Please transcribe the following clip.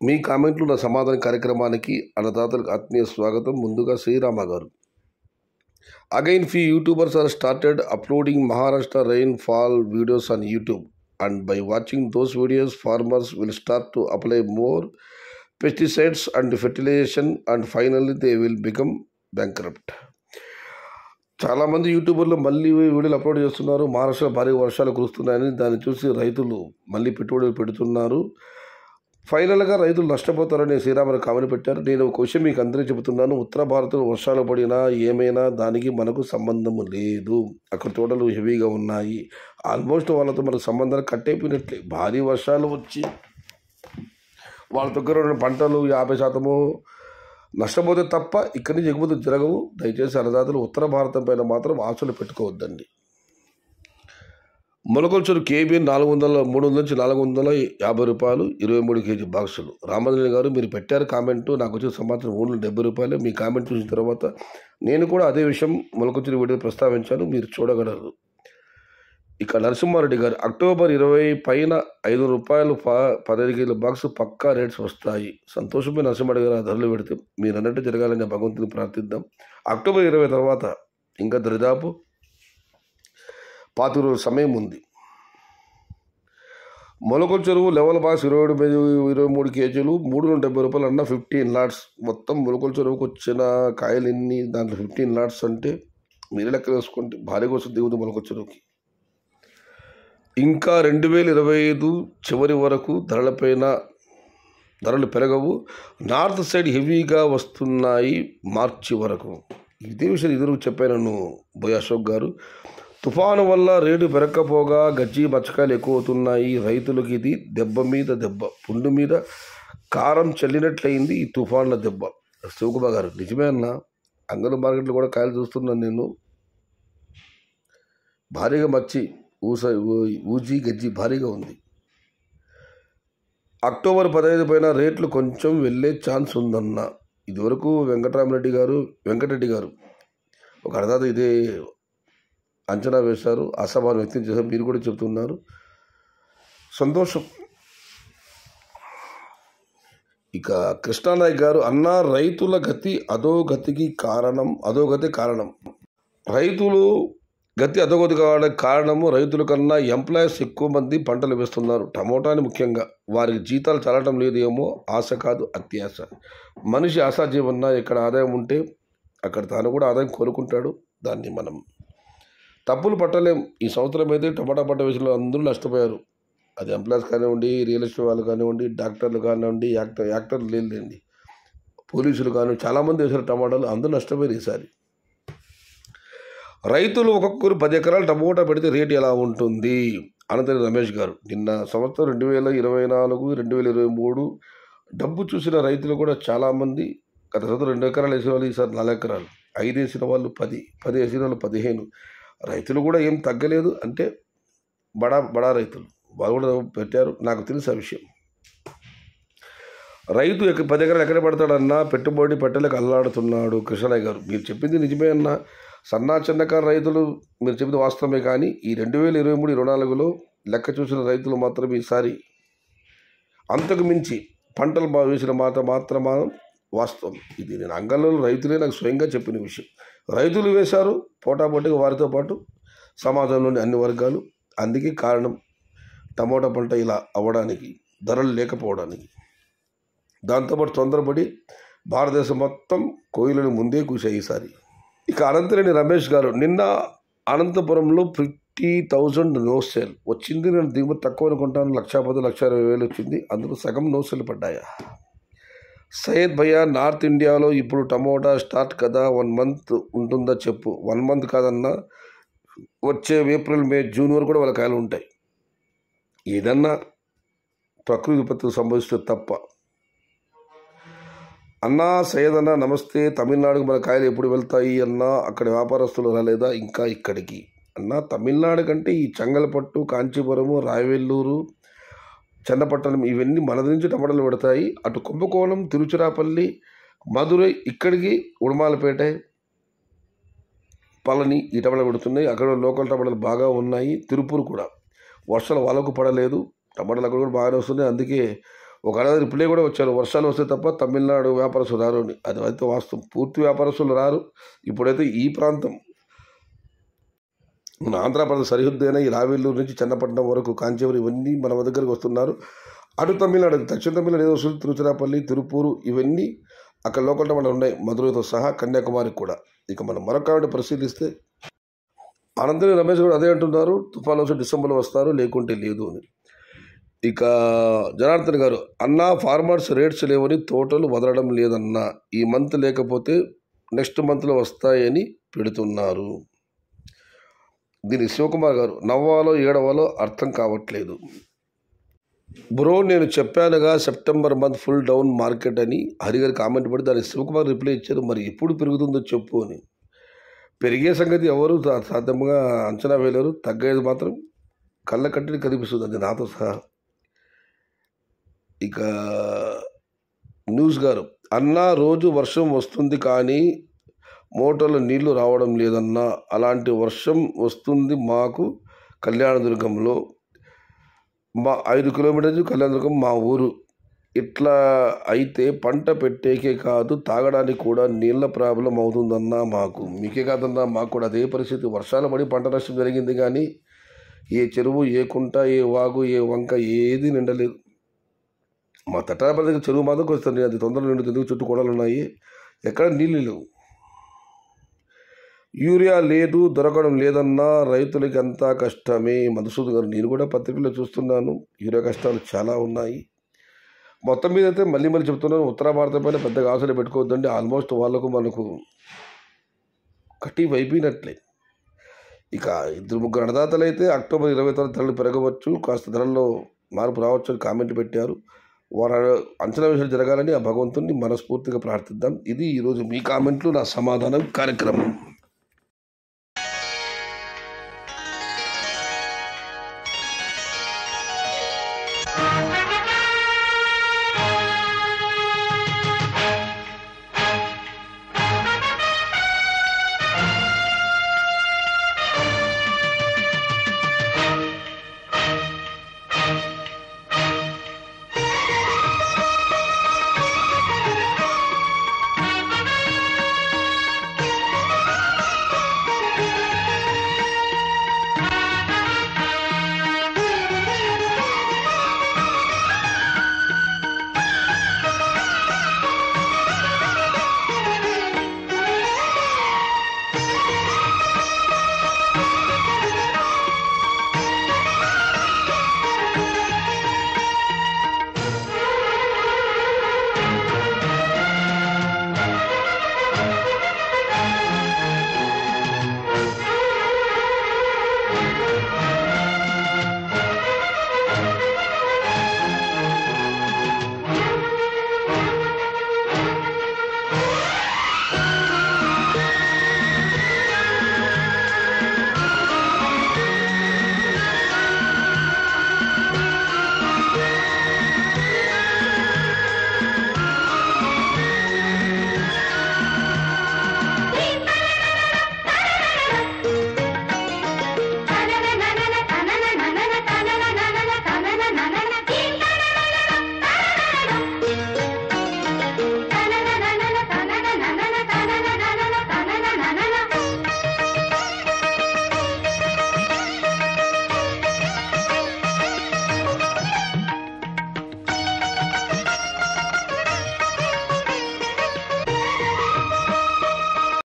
మీ కామెంట్లు నా సమాధాన కార్యక్రమానికి అన్నదాతలకు ఆత్మీయ స్వాగతం. ముందుగా శ్రీరామ గారు. Again, few YouTubers are started uploading Maharashtra rainfall videos on YouTube, and by watching those videos, farmers will start to apply more pesticides and fertilization, and finally they will become bankrupt. చాలామంది యూట్యూబర్లు మళ్ళీ వీడియోలు upload చేస్తున్నారు. మహారాష్ట్రలో భారీ వర్షాలు కురుస్తున్నాయని దాన్ని చూసి రైతులు మళ్ళీ పెట్టుబడులు పెడుతున్నారు. ఫైనల్గా రైతులు నష్టపోతారని శ్రీరామని కామెంట్ పెట్టారు. నేను ఒక విషయం మీకు అందరికీ చెబుతున్నాను. ఉత్తర భారత్లో వర్షాలు పడినా ఏమైనా దానికి మనకు సంబంధం లేదు. అక్కడ తోటలు హెవీగా ఉన్నాయి. ఆల్మోస్ట్ వాళ్ళతో మనకు సంబంధాలు కట్టయిపోయినట్లే. భారీ వర్షాలు వచ్చి వాళ్ళ దగ్గర ఉన్న పంటలు 50% నష్టపోతే తప్ప ఇక్కడి నుంచి ఎగుమతి జరగవు. దయచేసి అన్నదాతలు ఉత్తర భారతం పైన మాత్రం ఆశలు పెట్టుకోవద్దండి. మొలకొల్చూరు కేబీ 300 నుంచి 450 రూపాయలు 23 కేజీ బాక్సులు. రామచంద్ర గారు మీరు పెట్టారు కామెంటు, నాకు వచ్చిన సమాచారం 370 రూపాయలు. మీ కామెంట్ చూసిన తర్వాత నేను కూడా అదే విషయం మొలకొల్చూరు వీడియో ప్రస్తావించాను, మీరు చూడగలరు. ఇక నరసింహారెడ్డి గారు అక్టోబర్ 20 పైన 5 రూపాయలు 15 కేజీల బాక్స్ పక్కా రేట్స్ వస్తాయి. సంతోషమే నరసింహారెడ్డి గారు. ఆ ధరలు పెడితే మీరు అన్నట్టు జరగాలని భగవంతుని ప్రార్థిద్దాం. అక్టోబర్ 20 తర్వాత ఇంకా దరిదాపు 5 రోజుల సమయం ఉంది. మొలకొల్చూరు లెవెల్ బాక్స్ 23 కేజీలు 370 రూపాయలు అన్న 15 లాట్స్. మొత్తం మొలకొల్చూరుకు వచ్చిన కాయలు ఎన్ని, దాంట్లో 15 లాట్స్ అంటే మీరు లెక్క వేసుకుంటే భారీగా వస్తుంది దిగుతుంది మొలకొల్చూరుకి. ఇంకా 2025 చివరి వరకు ధరలు పెరగవు. నార్త్ సైడ్ హెవీగా వస్తున్నాయి మార్చి వరకు. ఇదే విషయం ఎదురు చెప్పాను బోయ్ అశోక్ గారు. తుఫాను వల్ల రేటు పెరగకపోగా గజ్జి మచ్చకాయలు ఎక్కువ అవుతున్నాయి. రైతులకి ఇది దెబ్బ మీద దెబ్బ, పుండు మీద కారం చల్లినట్లయింది ఈ తుఫాన్ల దెబ్బ. శివకుమార్ గారు నిజమే అన్న. అంగళ మార్కెట్లో కూడా కాయలు చూస్తున్నాను నేను. భారీగా మచ్చి ఊజీ గజ్జి భారీగా ఉంది. అక్టోబర్ 15 పైన రేట్లు కొంచెం వెళ్ళే ఛాన్స్ ఉందన్న. ఇదివరకు వెంకటరెడ్డి గారు ఒక అన్నదాత ఇదే అంచనా వేశారు, అసమానం వ్యక్తం చేశారు. మీరు కూడా చెబుతున్నారు, సంతోషం. ఇక కృష్ణానాయక్ గారు అన్న రైతుల గతి అధోగతికి కారణం రైతులు గతి అధోగతి కావడానికి కారణము రైతుల కన్నా ఎంప్లాయీస్ ఎక్కువ మంది పంటలు వేస్తున్నారు. టమోటాని ముఖ్యంగా. వారికి జీతాలు చాలటం లేదేమో. ఆశ కాదు అత్యాశ. మనిషి ఆశాజీవన్నా ఎక్కడ ఆదాయం ఉంటే అక్కడ తాను కూడా ఆదాయం కోరుకుంటాడు. దాన్ని మనం తప్పులు పట్టలేం. ఈ సంవత్సరం అయితే టమాటా పంట విషయంలో అందరూ నష్టపోయారు. అది ఎంప్లాయీస్ కానివ్వండి, రియల్ ఎస్టేట్ వాళ్ళు కానివ్వండి, డాక్టర్లు కానివ్వండి, యాక్టర్లు లేదండి, పోలీసులు కానివ్వండి, చాలామంది వేసారు టమాటాలు. అందరూ నష్టపోయారు ఈసారి. రైతులు ఒక్కొక్కరు 10 ఎకరాలు టమోటా పెడితే రేటు ఎలా ఉంటుంది? అనంతరి రమేష్ గారు నిన్న సంవత్సరం 2024, 2023 డబ్బు చూసిన రైతులు కూడా చాలామంది గత సంవత్సరం 2 ఎకరాలు వేసిన వాళ్ళు ఈసారి 4 ఎకరాలు, 5 వేసిన వాళ్ళు 10 వేసిన వాళ్ళు 15. రైతులు కూడా ఏం తగ్గలేదు. అంటే బడా రైతులు వాళ్ళు కూడా పెట్టారు. నాకు తెలుసు ఆ విషయం. రైతు 10 ఎకరాలు ఎక్కడ పడతాడన్నా, పెట్టుబడి పెట్టలేక అల్లాడుతున్నాడు. కృష్ణయ్య గారు మీరు చెప్పింది నిజమే అన్న. చిన్నకారు రైతులు మీరు చెప్పింది వాస్తవమే. కానీ ఈ 2023, 2024లో లెక్క చూసిన రైతులు మాత్రం ఈసారి అంతకు మించి పంటలు వేసిన మాత్రమా వాస్తవం. ఇది నేను అంగంలో రైతులే నాకు స్వయంగా చెప్పిన విషయం. రైతులు వేశారు పోటాపోటీగా వారితో పాటు సమాజంలోని అన్ని వర్గాలు. అందుకే కారణం టమోటా పంట ఇలా అవ్వడానికి, ధరలు లేకపోవడానికి. దాంతోపాటు తొందరపడి భారతదేశం మొత్తం కోయిలను ముందే కూసాయి ఈసారి. ఇక అనంతరేని రమేష్ గారు నిన్న అనంతపురంలో 50,000 నో సేల్ వచ్చింది. నేను దిగుమతి తక్కువ అనుకుంటాను. 1,10,000, 1,20,000 వచ్చింది. అందులో సగం నో సేల్ పడ్డాయా? సయ్యద్ భయ్యా నార్త్ ఇండియాలో ఇప్పుడు టమోటా స్టార్ట్ కదా, 1 మంత్ ఉంటుందా చెప్పు. 1 మంత్ కాదన్నా, వచ్చే ఏప్రిల్, మే, జూన్ వరకు కూడా వాళ్ళ కాయలు ఉంటాయి. ఏదన్నా ప్రకృతి విపత్తు సంభవిస్తే తప్ప. అన్నా సయ్యద్ అన్న నమస్తే. తమిళనాడుకు మన కాయలు ఎప్పుడు వెళ్తాయి అన్నా? అక్కడ వ్యాపారస్తులు రాలేదా ఇంకా ఇక్కడికి అన్నా? తమిళనాడు కంటే ఈ చంగలపట్టు, కాంచీపురము, రాయవెల్లూరు, చన్నపట్టణం ఇవన్నీ మన నుంచి టమాటాలు పెడతాయి. అటు కుంభకోణం, తిరుచిరాపల్లి, మధురై, ఇక్కడికి ఉడమాలపేట, పళని ఈ టమాటాలు పెడుతున్నాయి. అక్కడ లోకల్ టమాటాలు బాగా ఉన్నాయి. తిరుపూర్ కూడా వర్షాలు వాళ్ళకు పడలేదు. టమాటాలు అక్కడ కూడా బాగానే వస్తున్నాయి. అందుకే ఒక రిప్లై కూడా వచ్చారు, వర్షాలు వస్తే తప్ప తమిళనాడు వ్యాపారస్తులు రారు అని. అది అయితే వాస్తవం, పూర్తి వ్యాపారస్తులు రారు. ఇప్పుడైతే ఈ ప్రాంతం మన ఆంధ్రప్రదేశ్ సరిహద్దు అయిన ఈ రావెల్లూరు నుంచి చన్నపట్నం వరకు కాంచీపురం ఇవన్నీ మన దగ్గరికి వస్తున్నారు. అటు తమిళనాడు, దక్షిణ తమిళనాడు ఏదో వస్తుంది, తిరుచిరాపల్లి, తిరుపూరు ఇవన్నీ అక్కడ లోకల్ మనం ఉన్నాయి, మధురైతో సహా కన్యాకుమారి కూడా. ఇక మనం మరొక పరిశీలిస్తే అనంతరం రమేష్ కూడా అదే అంటున్నారు, తుఫాను వచ్చి డిసెంబర్లో వస్తారు లేకుంటే లేదు అని. ఇక జనార్దన్ గారు, అన్నా ఫార్మర్స్ రేట్స్ లేవని తోటలు వదలడం లేదన్నా, ఈ మంత్ లేకపోతే నెక్స్ట్ మంత్లో వస్తాయని పెడుతున్నారు. దీని శివకుమార్ గారు, నవ్వాలో ఏడవాలో అర్థం కావట్లేదు బ్రో, నేను చెప్పానుగా September month full down market అని హరిగారి కామెంట్ పడి దానికి శివకుమార్ రిప్లై ఇచ్చారు, మరి ఎప్పుడు పెరుగుతుందో చెప్పు అని. పెరిగే సంగతి ఎవరు సాధ్యంగా అంచనా వేయలేరు, తగ్గేది మాత్రం కళ్ళ కట్టిని కనిపిస్తుంది, అది నాతో సహా. ఇక న్యూస్ గారు, అన్నా రోజు వర్షం వస్తుంది కానీ మోటార్లో నీళ్లు రావడం లేదన్నా, అలాంటి వర్షం వస్తుంది మాకు కళ్యాణదుర్గంలో, మా 5 కిలోమీటర్లు కళ్యాణదుర్గం మా ఊరు. ఇట్లా అయితే పంట పెట్టేకే కాదు తాగడానికి కూడా నీళ్ళ ప్రాబ్లం అవుతుందన్నా మాకు. మీకే కాదన్నా, మాకు కూడా అదే పరిస్థితి. వర్షాలు పడి పంట నష్టం జరిగింది కానీ ఏ చెరువు, ఏ కుంట, ఏ వాగు, ఏ వంక ఏది నిండలేదు. మా తటాపల్లి దగ్గర చెరువు మాత్రం వస్తుంది, అది తొందరగా నిండుతుంది, చుట్టూ కొడలు ఉన్నాయి, ఎక్కడ నీళ్ళు లేవు. యూరియా లేదు, దొరకడం లేదన్నా, రైతులకి అంతా కష్టమే. మధుసూదన్ గారు, నేను కూడా పత్రికల్లో చూస్తున్నాను, యూరియా కష్టాలు చాలా ఉన్నాయి. మొత్తం మీద అయితే మళ్ళీ చెప్తున్నాను, ఉత్తర భారతం పైన పెద్దగా ఆశలు పెట్టుకోవద్దండి. ఆల్మోస్ట్ వాళ్ళకు మనకు కట్టి అయిపోయినట్లే. ఇక 2-3 అన్నదాతలు అయితే అక్టోబర్ 20 ధరలు పెరగవచ్చు, కాస్త ధరల్లో మార్పు రావచ్చు అని కామెంట్ పెట్టారు. వారు అంచనా విషయాలు జరగాలని ఆ భగవంతుని మనస్ఫూర్తిగా ప్రార్థిద్దాం. ఇది ఈరోజు మీ కామెంట్లు నా సమాధానం కార్యక్రమం.